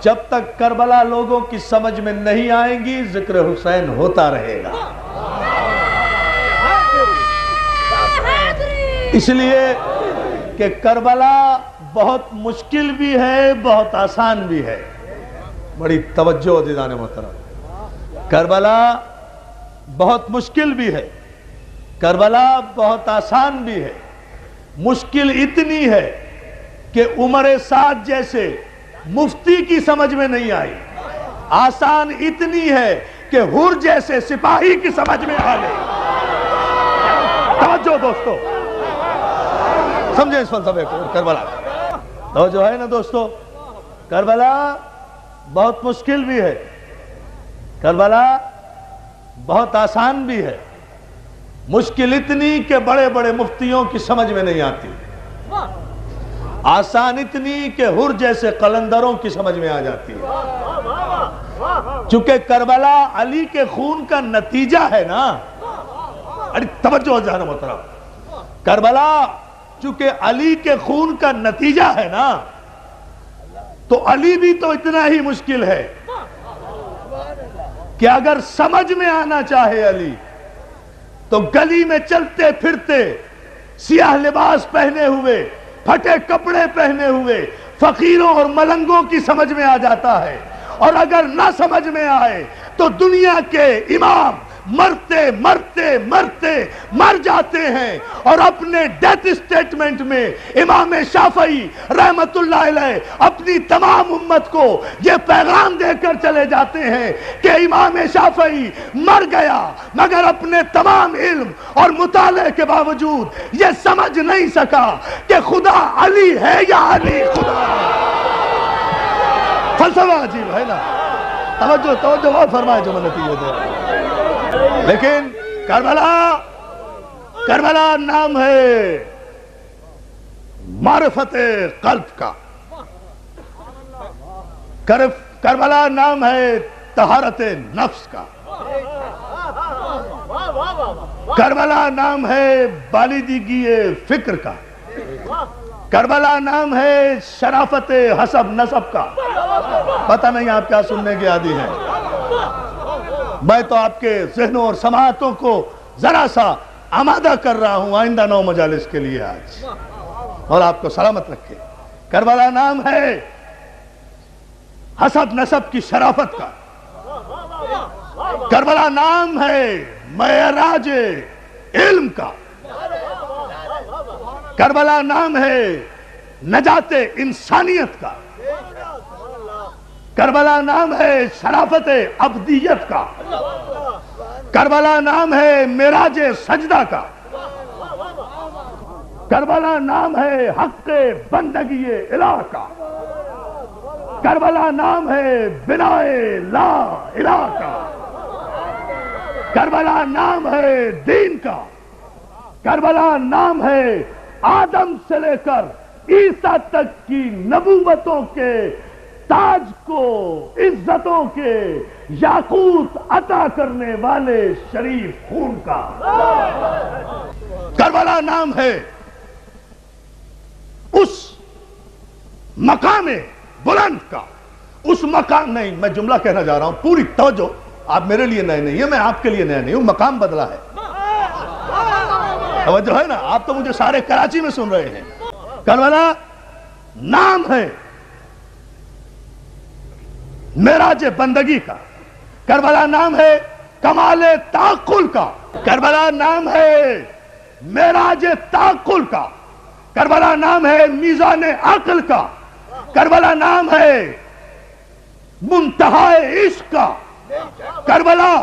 جب تک کربلا لوگوں کی سمجھ میں نہیں آئیں گی ذکر حسین ہوتا رہے گا۔ اس لیے کہ کربلا بہت مشکل بھی ہے، بہت آسان بھی ہے۔ بڑی توجہ عزیزان محترم، کربلا بہت مشکل بھی ہے، کربلا بہت آسان بھی ہے۔ مشکل اتنی ہے کہ عمر سعد جیسے مفتی کی سمجھ میں نہیں آئی، آسان اتنی ہے کہ حر جیسے سپاہی کی سمجھ میں آ گئی۔ توجہ دوستو، سمجھیں اس فلسفے کو کربلا کا۔ توجہ ہے نا دوستو، کربلا بہت مشکل بھی ہے، کربلا بہت آسان بھی ہے۔ مشکل اتنی کہ بڑے بڑے مفتیوں کی سمجھ میں نہیں آتی، آسان اتنی کہ حر جیسے قلندروں کی سمجھ میں آ جاتی ہے۔ چونکہ کربلا علی کے خون کا نتیجہ ہے نا، توجہ جہاں محترم، کربلا چونکہ علی کے خون کا نتیجہ ہے نا، تو علی بھی تو اتنا ہی مشکل ہے کہ اگر سمجھ میں آنا چاہے علی تو گلی میں چلتے پھرتے سیاہ لباس پہنے ہوئے، پھٹے کپڑے پہنے ہوئے فقیروں اور ملنگوں کی سمجھ میں آ جاتا ہے، اور اگر نہ سمجھ میں آئے تو دنیا کے امام مرتے مرتے مرتے مر جاتے ہیں، اور اپنے ڈیتھ اسٹیٹمنٹ میں امام شافعی رحمت اللہ علیہ اپنی تمام امت کو یہ پیغام دے کر چلے جاتے ہیں کہ امام شافعی مر گیا مگر اپنے تمام علم اور مطالعے کے باوجود یہ سمجھ نہیں سکا کہ خدا علی ہے یا علی خدا ہے۔ فلسفہ عجیب ہے نا، توجہ غور فرمائے جو میں نتیجے دے رہا ہوں۔ لیکن کربلا نام ہے معرفت قلب کا، کربلا نام ہے طہارت نفس کا، کربلا نام ہے بالیدگی فکر کا، کربلا نام ہے شرافت حسب نسب کا۔ پتہ نہیں آپ کیا سننے کے عادی ہیں، میں تو آپ کے ذہنوں اور سماعتوں کو ذرا سا آمادہ کر رہا ہوں آئندہ 9 مجالس کے لیے آج، اور آپ کو سلامت رکھے۔ کربلا نام ہے حسب نسب کی شرافت کا، کربلا نام ہے معراج علم کا، کربلا نام ہے نجات انسانیت کا، کربلا نام ہے شرافت ابدیت کا، کربلا نام ہے معراج سجدہ کا، کربلا نام ہے حق بندگی الہ کا، کربلا نام ہے بنائے لا الہ کا، کربلا نام ہے دین کا، کربلا نام ہے آدم سے لے کر عیسیٰ تک کی نبوتوں کے تاج کو عزتوں کے یاقوت عطا کرنے والے شریف خون کا، کربلا نام ہے اس مقام بلند کا، اس مقام نہیں، میں جملہ کہنا جا رہا ہوں، پوری توجہ، آپ میرے لیے نئے نہیں ہیں، میں آپ کے لیے نیا نہیں ہوں، مقام بدلا ہے، توجہ ہے نا، آپ تو مجھے سارے کراچی میں سن رہے ہیں۔ کربلا نام ہے معراج بندگی کا، کربلا نام ہے کمال تعقل کا، کربلا نام ہے معراج تعقل کا، کربلا نام ہے میزان عقل کا، کربلا نام ہے منتہائے عشق کا، کربلا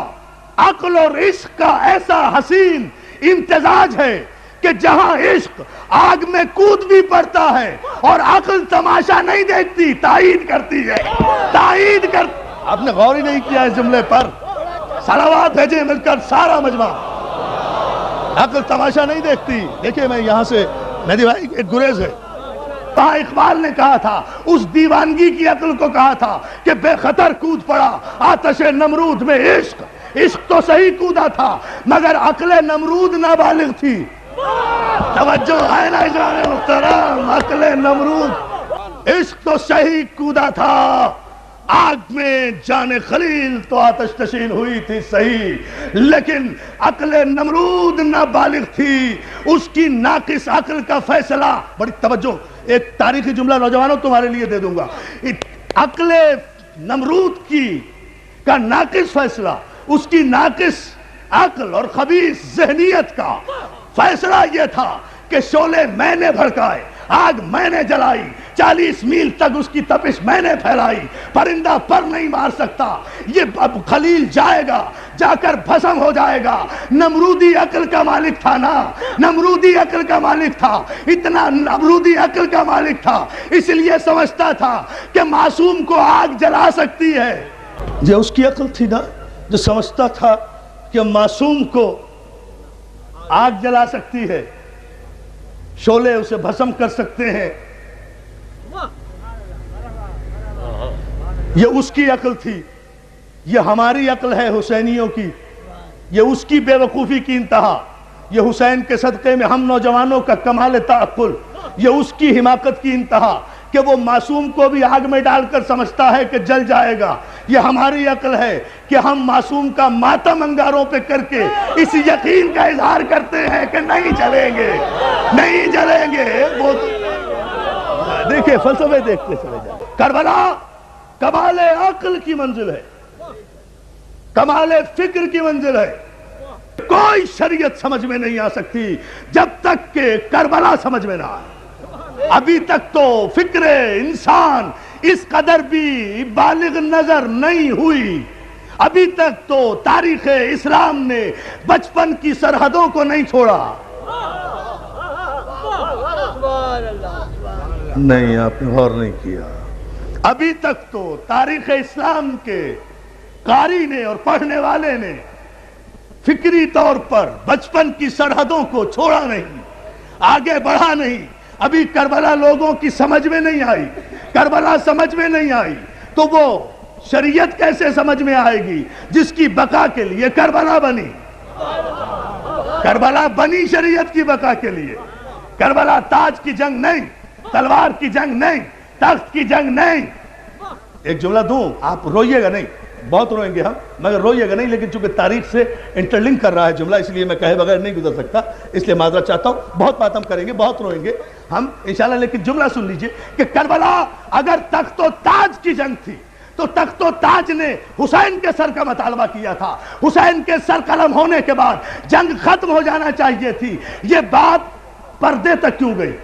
عقل اور عشق کا ایسا حسین امتزاج ہے کہ جہاں عشق آگ میں کود بھی پڑتا ہے اور عقل تماشا نہیں دیکھتی، تائید کرتی ہے، تائید کر۔ آپ نے غور ہی نہیں کیا اس جملے پر، صلوات بھیجیں مل کر سارا مجمع، عقل تماشا نہیں دیکھتی۔ دیکھیں میں یہاں سے مہدی بھائی ایک گریز ہے، وہاں اقبال نے کہا تھا، اس دیوانگی کی عقل کو کہا تھا کہ بے خطر کود پڑا آتش نمرود میں عشق، عشق تو صحیح کودا تھا مگر عقل نمرود نابالغ تھی۔ توجہ ہے نا محترم، عقل نمرود، عشق تو صحیح کودا تھا آگ میں جان خلیل تو آتش نشین ہوئی تھی صحیح، لیکن عقل نمرود نابالغ تھی، اس کی ناقص عقل کا فیصلہ، بڑی توجہ، ایک تاریخی جملہ نوجوانوں تمہارے لیے دے دوں گا، عقل نمرود کا ناقص فیصلہ، اس کی ناقص عقل اور خبیث ذہنیت کا فیصلہ یہ تھا کہ شعلے میں نے بھڑکائے، آگ میں نے جلائی، 40 میل تک اس کی تپش میں نے پھیلائی، پرندہ پر نہیں مار سکتا، یہ اب خلیل جائے گا، جا کر بھسم ہو جائے گا۔ نمرودی عقل کا مالک تھا نا، نمرودی عقل کا مالک تھا، اتنا نمرودی عقل کا مالک تھا، اس لیے سمجھتا تھا کہ معصوم کو آگ جلا سکتی ہے۔ یہ اس کی عقل تھی نا، جو سمجھتا تھا کہ معصوم کو آگ جلا سکتی ہے، شعلے اسے بھسم کر سکتے ہیں۔ یہ اس کی عقل تھی، یہ ہماری عقل ہے حسینیوں کی، یہ اس کی بے وقوفی کی انتہا، یہ حسین کے صدقے میں ہم نوجوانوں کا کمال تعقل، یہ اس کی حماقت کی انتہا کہ وہ معصوم کو بھی آگ میں ڈال کر سمجھتا ہے کہ جل جائے گا۔ یہ ہماری عقل ہے کہ ہم معصوم کا ماتم انگاروں پہ کر کے اس یقین کا اظہار کرتے ہیں کہ نہیں جلیں گے، نہیں جلیں گے۔ وہ دیکھیں فلسفے دیکھتے چلے جائیں۔ کربلا کمال عقل کی منزل ہے، کمال فکر کی منزل ہے۔ کوئی شریعت سمجھ میں نہیں آ سکتی جب تک کہ کربلا سمجھ میں نہ آئے۔ ابھی تک تو فکر انسان اس قدر بھی بالغ نظر نہیں ہوئی، ابھی تک تو تاریخ اسلام نے بچپن کی سرحدوں کو نہیں چھوڑا۔ نہیں، آپ نے غور نہیں کیا۔ ابھی تک تو تاریخ اسلام کے قاری نے اور پڑھنے والے نے فکری طور پر بچپن کی سرحدوں کو چھوڑا نہیں، آگے بڑھا نہیں۔ ابھی کربلا لوگوں کی سمجھ میں نہیں آئی، کربلا سمجھ میں نہیں آئی تو وہ شریعت کیسے سمجھ میں آئے گی جس کی بقا کے لیے کربلا بنی؟ کربلا بنی شریعت کی بقا کے لیے۔ کربلا تاج کی جنگ نہیں، تلوار کی جنگ نہیں، تخت کی جنگ نہیں۔ ایک جملہ دوں، آپ روئیے گا نہیں، بہت روئیں گے ہم، مگر روئیے گا نہیں، لیکن چونکہ تاریخ سے انٹرلنک کر رہا ہے جملہ، اس لیے میں کہے بغیر نہیں گزر سکتا، اس لیے معذرت چاہتا ہوں۔ بہت ماتم کریں گے، بہت روئیں گے ہم انشاءاللہ، لیکن جملہ سن لیجئے کہ کربلا اگر تخت و تاج کی جنگ تھی تو تخت و تاج نے حسین کے سر کا مطالبہ کیا تھا، حسین کے سر قلم ہونے کے بعد جنگ ختم ہو جانا چاہیے تھی۔ یہ بات پردے تک کیوں گئی؟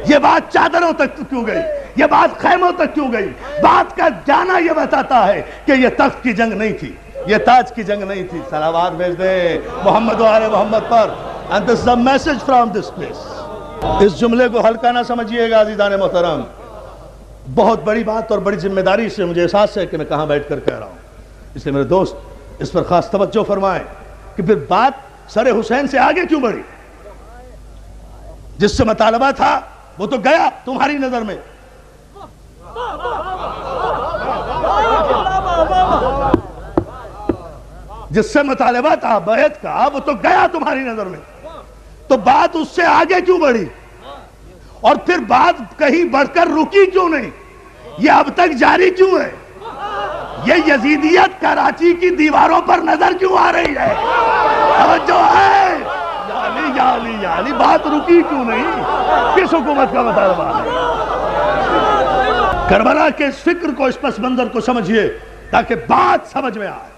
یہ بات چادروں تک کیوں گئی؟ یہ بات خیموں تک کیوں گئی؟ بات کا جانا یہ بتاتا ہے کہ یہ تخت کی جنگ نہیں تھی، یہ تاج کی جنگ نہیں تھی۔ صلوات بھیج دیں محمد و آل محمد پر۔ And this is the message from this place۔ اس جملے کو ہلکا نہ سمجھیے گا عزیزان محترم، بہت بڑی بات اور بڑی ذمہ داری سے مجھے احساس ہے کہ میں کہاں بیٹھ کر کہہ رہا ہوں، اس لیے میرے دوست اس پر خاص توجہ فرمائیں کہ پھر بات سر حسین سے آگے کیوں بڑھی؟ جس سے مطالبہ تھا وہ تو گیا تمہاری نظر میں، جس سے مطالبہ تھا بیعت کا وہ تو گیا تمہاری نظر میں، تو بات اس سے آگے کیوں بڑھی؟ اور پھر بات کہیں بڑھ کر رکی کیوں نہیں؟ یہ اب تک جاری کیوں ہے؟ یہ یزیدیت کراچی کی دیواروں پر نظر کیوں آ رہی ہے؟ توجہ ہے؟ یعنی بات رکی کیوں نہیں؟ کس حکومت کا مطالبہ ہے؟ کربلا کے اس فکر کو، اس پس منظر کو سمجھیے تاکہ بات سمجھ میں آئے۔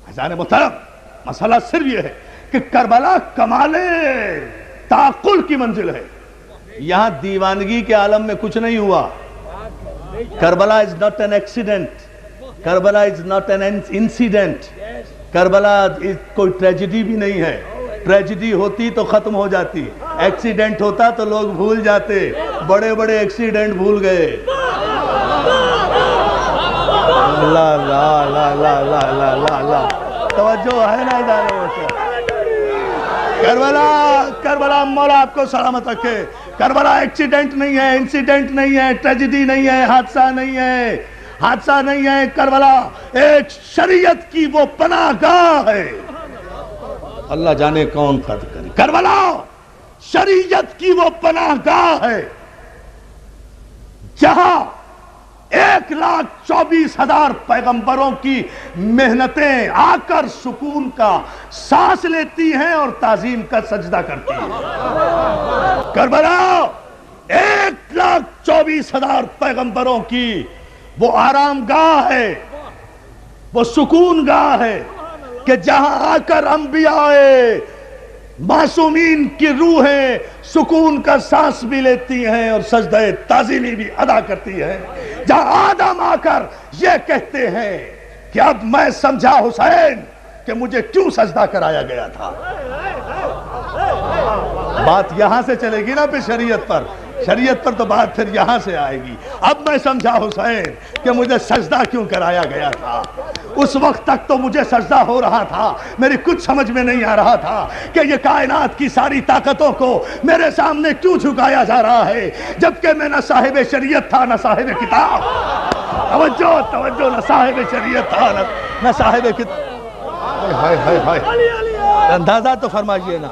عزیزان محترم، مسئلہ صرف یہ ہے کہ کربلا کمال تعقل کی منزل ہے، یہاں دیوانگی کے عالم میں کچھ نہیں ہوا۔ Karbala is not an accident، Karbala is not an incident، Karbala کوئی ٹریجڈی بھی نہیں ہے۔ ٹریجڈی ہوتی تو ختم ہو جاتی، ایکسیڈنٹ ہوتا تو لوگ بھول جاتے، بڑے بڑے ایکسیڈنٹ بھول گئے۔ لا لا لا لا لا لا لا لا، توجہ ہے نا ادارے سے؟ کربلا مولا آپ کو سلامت رکھے۔ کربلا ایکسیڈنٹ نہیں ہے، انسیڈنٹ نہیں ہے، ٹریجڈی نہیں ہے، حادثہ نہیں ہے، حادثہ نہیں ہے۔ کربلا ایک شریعت کی وہ پناہ گاہ ہے، اللہ جانے کون قدر کرے۔ کربلا شریعت کی وہ پناہ گاہ ہے جہاں 1,24,000 پیغمبروں کی محنتیں آ کر سکون کا سانس لیتی ہیں اور تعظیم کا سجدہ کرتی ہیں۔ کربلا 1,24,000 پیغمبروں کی وہ آرام گاہ ہے، وہ سکون گاہ ہے کہ جہاں آ کر انبیاء معصومین کی روحیں سکون کا سانس بھی لیتی ہیں اور سجدہ تعظیمی بھی ادا کرتی ہیں، جہاں آدم آ کر یہ کہتے ہیں کہ اب میں سمجھا حسین کہ مجھے کیوں سجدہ کرایا گیا تھا۔ بات یہاں سے چلے گی نا پھر شریعت پر تو بات پھر یہاں سے آئے گی۔ اب میں سمجھا حسین کہ مجھے سجدہ کیوں کرایا گیا تھا۔ اس وقت تک تو مجھے سجدہ ہو رہا تھا، میری کچھ سمجھ میں نہیں آ رہا تھا کہ یہ کائنات کی ساری طاقتوں کو میرے سامنے کیوں جھکایا جا رہا ہے، جبکہ میں نہ صاحب شریعت تھا نہ صاحب کتاب۔ توجہ، نہ صاحب شریعت تھا نہ صاحب کتاب۔ اندازہ تو فرمائیے نا۔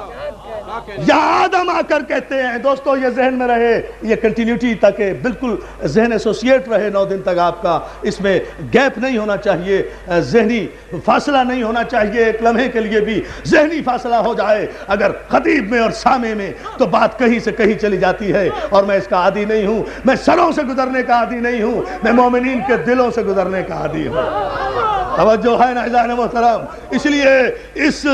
یا آدم آ کر کہتے ہیں، دوستو یہ ذہن میں رہے، یہ کنٹینیوٹی تک بالکل ذہن ایسوسیٹ رہے 9 دن تک آپ کا، اس میں گیپ نہیں ہونا چاہیے، ذہنی فاصلہ نہیں ہونا چاہیے، ایک لمحے کے لیے بھی ذہنی فاصلہ ہو جائے اگر خطیب میں اور سامع میں تو بات کہیں سے کہیں چلی جاتی ہے، اور میں اس کا عادی نہیں ہوں، میں سروں سے گزرنے کا عادی نہیں ہوں، میں مومنین کے دلوں سے گزرنے کا عادی ہوں۔ توجہ ہے نا عزیزان محترم؟ اس لیے اس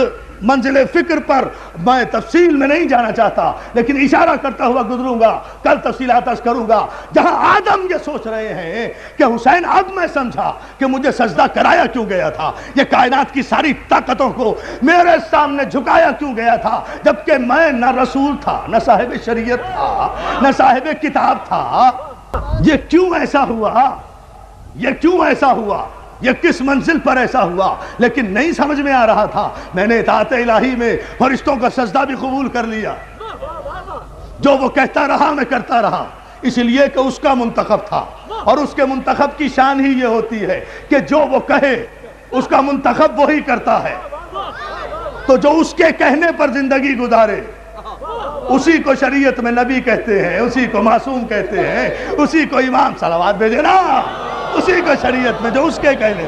منزل فکر پر میں تفصیل میں نہیں جانا چاہتا، لیکن اشارہ کرتا ہوا گزروں گا، کل تفصیلات عرض کروں گا۔ جہاں آدم یہ سوچ رہے ہیں کہ حسین اب میں سمجھا کہ مجھے سجدہ کرایا کیوں گیا تھا، یہ کائنات کی ساری طاقتوں کو میرے سامنے جھکایا کیوں گیا تھا، جبکہ میں نہ رسول تھا نہ صاحب شریعت تھا نہ صاحب کتاب تھا۔ یہ کیوں ایسا ہوا، یہ کیوں ایسا ہوا، یہ کس منزل پر ایسا ہوا، لیکن نہیں سمجھ میں آ رہا تھا۔ میں نے اطاعت الہی میں فرشتوں کا سجدہ بھی قبول کر لیا، جو وہ کہتا رہا میں کرتا رہا، اس لیے کہ اس کا منتخب تھا، اور اس کے منتخب کی شان ہی یہ ہوتی ہے کہ جو وہ کہے اس کا منتخب وہی کرتا ہے۔ تو جو اس کے کہنے پر زندگی گزارے اسی کو شریعت میں نبی کہتے ہیں، اسی کو معصوم کہتے ہیں، اسی کو امام صلوات بھیجے نا، اسی کو شریعت میں جو اس کے کہنے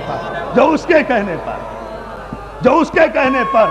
پر